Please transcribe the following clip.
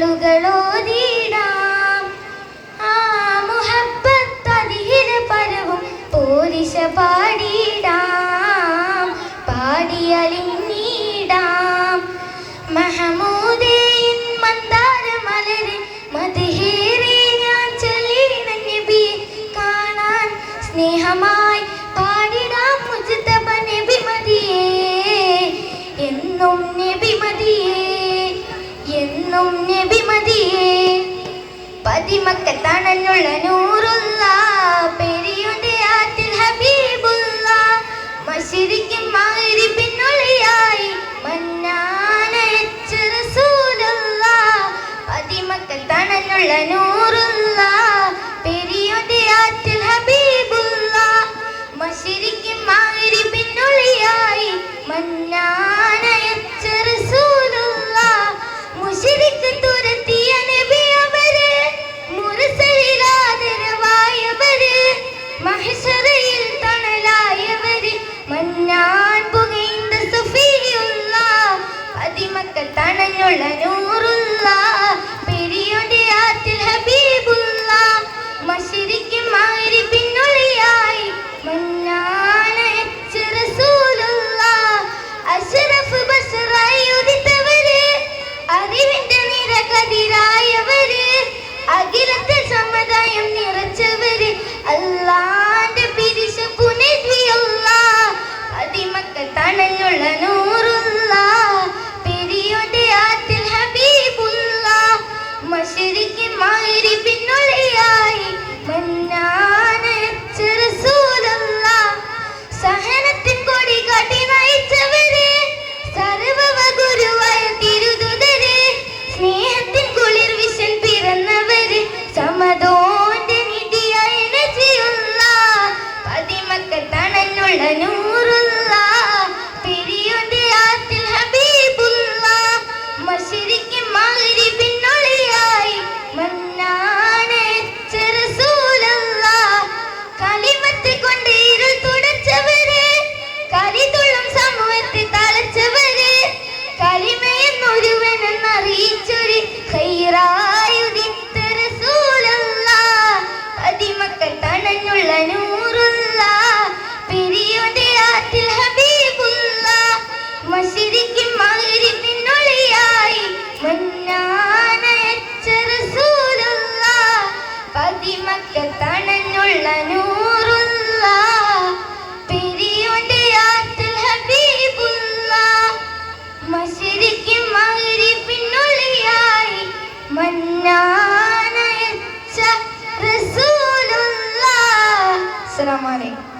മകളുകളോതിടാം. ആ മുഹബ്ബത്ത് അതിഹില പരവും പോരിശ പാടിടാം, പാടിയലിഞ്ഞിടാം. മഹമൂദേൻ മന്ദാര മലരിൻ മദ്ഹേറി ഞാൻ ചൊല്ലിന നബിയെ കാണാൻ സ്നേഹമായി പാടിടാം മുജ്തബ നബി മദിയേ. എന്നും നബി മദിയേ, എന്നും നബി മദിയേ. പതിമക്കത്തണഞ്ഞുള്ള നൂറുള്ള പെരിയുടെ ആറ്റിൽ ഹബീബുള്ള മശരിക്കും മഗ്രിബിനുള്ളിയായി മന്നാനയച്ച റസൂലുള്ള. പതിമക്കത്തണഞ്ഞുള്ള നൂറുള്ള പെരിയുടെ ആറ്റിൽ ഹബീബുള്ള മശരിക്കും മഗ്രിബിനുള്ളിയായി മന്നാനയച്ച റസൂലുള്ള. മുശ്രിക്ക് തുരത്തിയ നബി അവര്, മുർസലിലാദരവായവര്, മഹ്ശറയിൽ തണലായവര്, മന്നാൻ പുകൈന്ത സഫിയുള്ള. പതിമക്കത്തണഞ്ഞുള്ള നൂറുള്ള പെരിയുടെ ആറ്റിൽ ഹബീബുള്ള മശരിക്കും മഗ്രിബിനുള്ളിയായി മന്നാനയച്ച റസൂലുള്ള. അഷ്റഫ് ബശറായി ഉദിത്തവര്, അറിവിന്റെ നിറകതിരായവര്, അഖിലത്തെ സമുദായം നിറച്ചവര്, അല്ലാന്റെ പിരിശപ്പു നബിയുള്ള. പതിമക്കത്തണഞ്ഞുള്ള നൂറുള്ള പെരിയുടെ ആറ്റിൽ ഹബീബുള്ള മശരിക്കും മഗ്രിബിനുള്ളിയായി മന്നാനയച്ച റസൂലുള്ള. സഹനത്തിൻ കൊടി കാട്ടി നയിച്ചവര്, സർവ്വ ഗുരുവായ തിരുദൂതര്, സ്നേഹത്തിൻ കുളിർ വിശൽ പിറന്നവര്, സമദോന്റെ നിധിയായ നബിയുള്ള. പതിമക്കത്തണഞ്ഞുള്ള നൂറുള്ള പെരിയുടെ ആറ്റിൽ ഹബീബുള്ള മശരിക്കും മഗ്രിബിനുള്ളിയായി മന്നാനയച്ച റസൂലുള്ള. കലിമത്ത് കൊണ്ട് ഇരുൾ തുടച്ചവര്, കരിതുള്ളും സമൂഹത്തെ തളച്ചവര്, കലിമയെന്നൊരുവനെന്നറിയിച്ചൊരു ഖൈറായുദിത്ത റസൂലുള്ള. പതിമക്കത്തണഞ്ഞുള്ള നൂറുള്ള പെരിയുടെ ആറ്റിൽ ഹബീബുള്ള മശരിക്കും മഗ്രിബിനുള്ളിയായി മന്നാനയച്ച റസൂലുള്ള. പതിമക്കത്തണഞ്ഞുള്ള നൂറുള്ള പെരിയുടെ ആറ്റിൽ ഹബീബുള്ള മശരിക്കും മഗ്രിബിനുള്ളിയായി മന്നാനയച്ച റസൂലുള്ള. അസ്സലാമു അലൈക്കും.